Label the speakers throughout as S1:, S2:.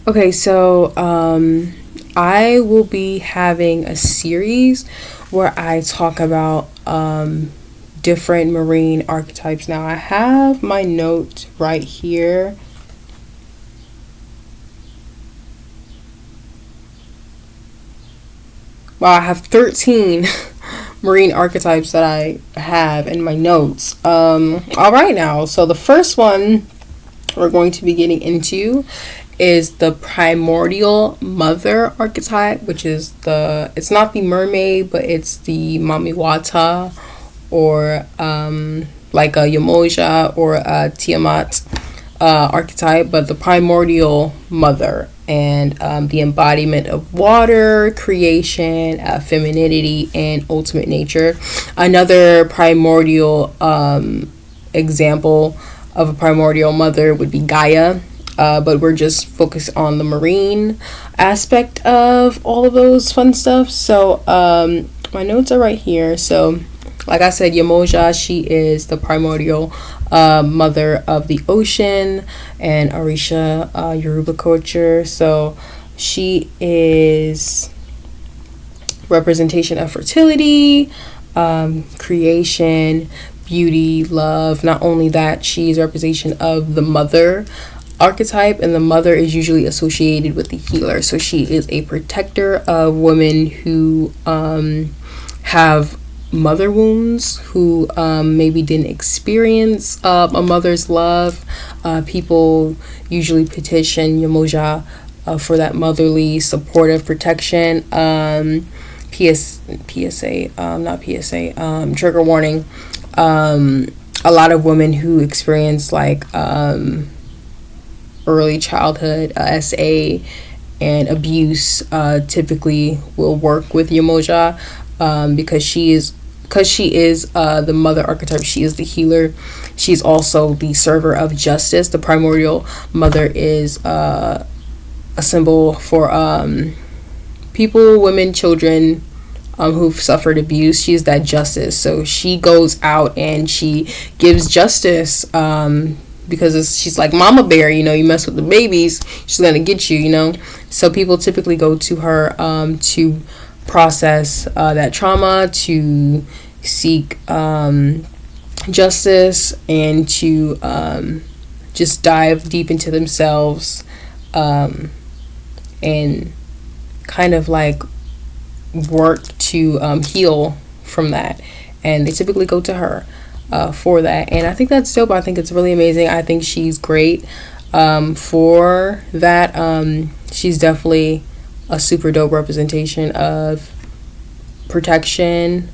S1: Okay, so I will be having a series where I talk about different marine archetypes. Now, I have my note right here. Well, I have 13 marine archetypes that I have in my notes. All right, now, so the first one we're going to be getting into is the primordial mother archetype, which is it's not the mermaid, but it's the Mami wata, or like a Yamoja or a Tiamat archetype, but the primordial mother, and the embodiment of water, creation, femininity, and ultimate nature. Another primordial example of a primordial mother would be Gaia, but we're just focused on the marine aspect of all of those fun stuff. So my notes are right here. So like I said, Yamoja, she is the primordial mother of the ocean and Orisha Yoruba culture. So she is representation of fertility, creation, beauty, love. Not only that, she is representation of the mother archetype, and the mother is usually associated with the healer. So she is a protector of women who have mother wounds, who maybe didn't experience a mother's love. People usually petition Yamoja for that motherly supportive protection. PSA, not PSA, trigger warning. A lot of women who experience like early childhood SA and abuse typically will work with Yamoja, because she is the mother archetype. She is the healer. She's also the server of justice. The primordial mother is a symbol for people, women, children who've suffered abuse. She's that justice. So she goes out and she gives justice, because she's like mama bear, you mess with the babies, she's gonna get you. So people typically go to her to process that trauma, to seek justice, and to just dive deep into themselves, and kind of like work to heal from that. And they typically go to her for that, and I think that's dope. I think it's really amazing. I think she's great for that. She's definitely a super dope representation of protection,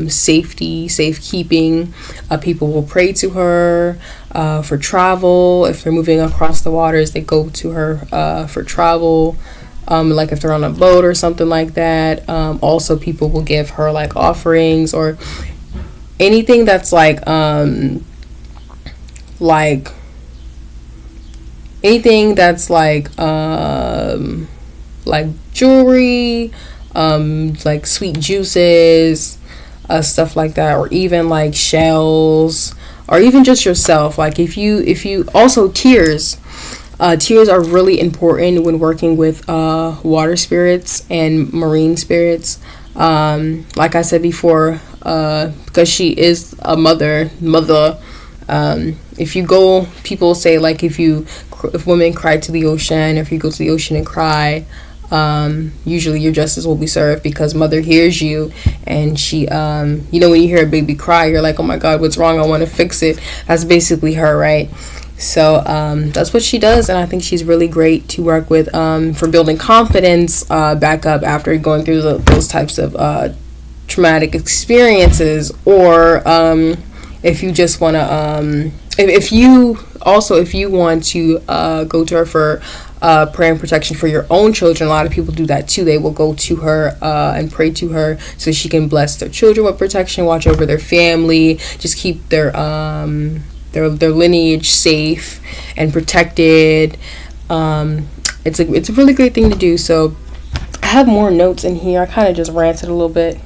S1: safety, safekeeping. People will pray to her for travel. If they're moving across the waters, they go to her for travel. Like if they're on a boat or something like that. Also, people will give her like offerings or anything that's like anything that's like jewelry, like sweet juices, stuff like that, or even like shells, or even just yourself. Like if you also tears. Tears are really important when working with water spirits and marine spirits. Like I said before, because she is a mother. If you go, people say like if women cry to the ocean, if you go to the ocean and cry, usually your justice will be served, because mother hears you, and she, when you hear a baby cry, you're like, oh my God, what's wrong? I want to fix it. That's basically her, right? So that's what she does, and I think she's really great to work with for building confidence back up after going through those types of traumatic experiences, or if you just want to, if you want to go to her for prayer and protection for your own children. A lot of people do that too. They will go to her and pray to her so she can bless their children with protection, watch over their family, just keep their lineage safe and protected. It's a really great thing to do. So I have more notes in here. I kind of just ranted a little bit.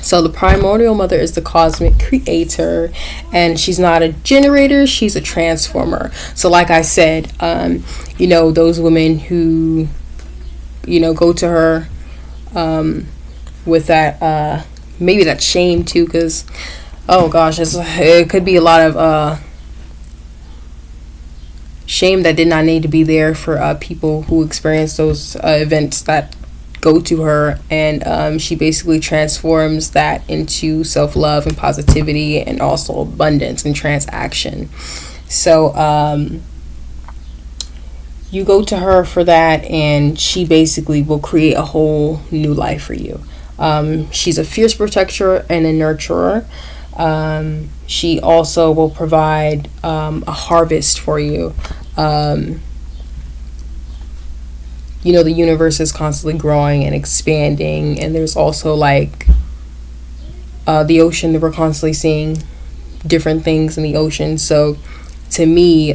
S1: So the primordial mother is the cosmic creator, and she's not a generator, she's a transformer. So like I said, those women who, go to her with that, maybe that shame too, because, oh gosh, it could be a lot of shame that did not need to be there for people who experience those events that go to her, and she basically transforms that into self-love and positivity and also abundance and transaction. So you go to her for that, and she basically will create a whole new life for you. She's a fierce protector and a nurturer. She also will provide a harvest for you. The universe is constantly growing and expanding, and there's also like the ocean, that we're constantly seeing different things in the ocean. So to me,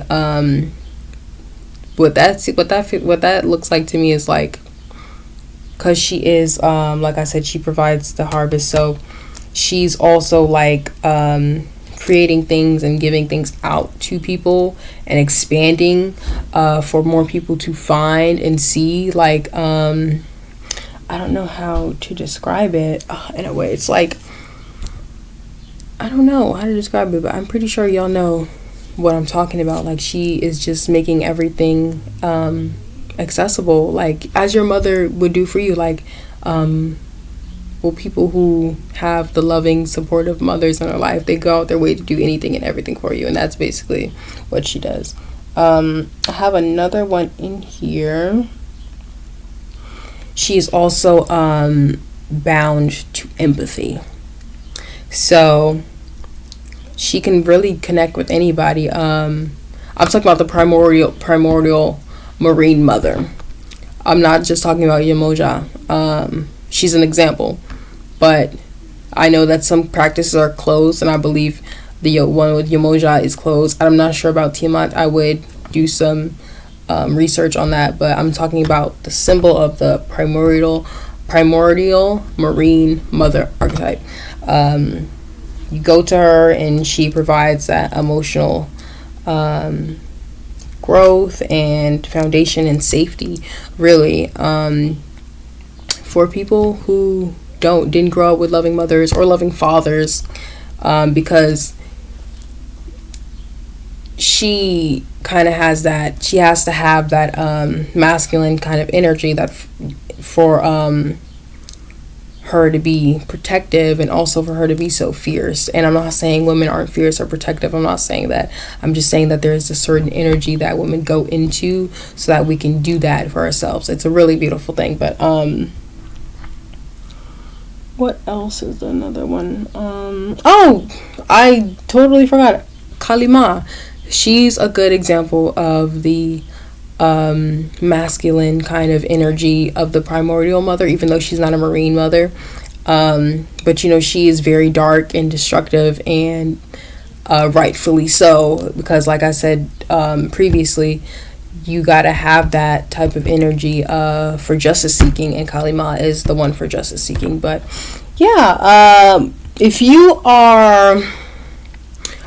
S1: what that looks like to me is like, because she is like I said, she provides the harvest, so she's also like creating things and giving things out to people and expanding for more people to find and see. Like I don't know how to describe it in a way. It's like, I don't know how to describe it, but I'm pretty sure y'all know what I'm talking about. Like, she is just making everything accessible, like as your mother would do for you. Like people who have the loving, supportive mothers in their life, they go out their way to do anything and everything for you, and that's basically what she does. I have another one in here. She is also bound to empathy, so she can really connect with anybody. I'm talking about the primordial marine mother. I'm not just talking about Yemoja. She's an example, but I know that some practices are closed, and I believe the one with Yemoja is closed. I'm not sure about Tiamat. I would do some research on that, but I'm talking about the symbol of the primordial marine mother archetype. You go to her, and she provides that emotional growth and foundation and safety, really, for people who didn't grow up with loving mothers or loving fathers, because she kind of has that, she has to have that masculine kind of energy that for her to be protective, and also for her to be so fierce. And I'm not saying women aren't fierce or protective. I'm not saying that. I'm just saying that there's a certain energy that women go into so that we can do that for ourselves. It's a really beautiful thing. But what else is another one? I totally forgot. Kalima. She's a good example of the masculine kind of energy of the primordial mother, even though she's not a marine mother. But she is very dark and destructive, and rightfully so, because like I said previously, you gotta have that type of energy for justice seeking, and Kalima is the one for justice seeking. But yeah, if you are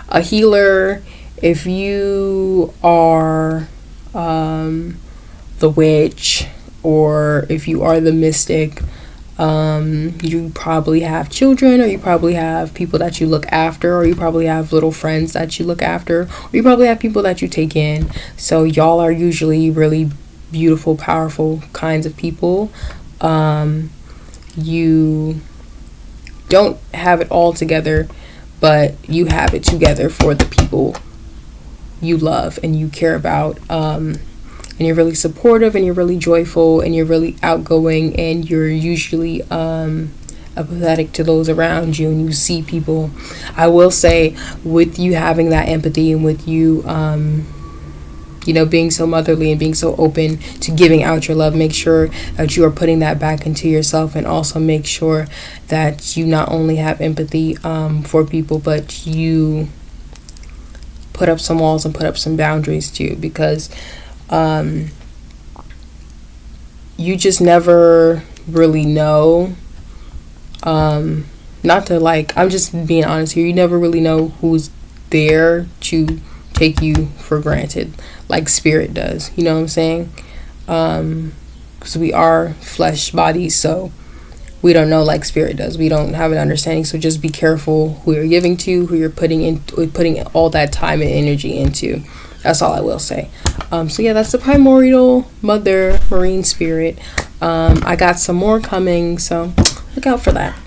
S1: a healer, if you are the witch, or if you are the mystic, you probably have children, or you probably have people that you look after, or you probably have little friends that you look after, or you probably have people that you take in. So y'all are usually really beautiful, powerful kinds of people. You don't have it all together, but you have it together for the people you love and you care about, and you're really supportive, and you're really joyful, and you're really outgoing, and you're usually empathetic to those around you, and you see people. I will say, with you having that empathy, and with you being so motherly and being so open to giving out your love, make sure that you are putting that back into yourself, and also make sure that you not only have empathy for people, but you put up some walls and put up some boundaries too, because you just never really know not to like, I'm just being honest here, you never really know who's there to take you for granted, like spirit does, you know what I'm saying? Because we are flesh bodies, so we don't know like spirit does. We don't have an understanding. So just be careful who you're giving to, who you're putting all that time and energy into. That's all I will say. So yeah, that's the primordial mother marine spirit. I got some more coming, so look out for that.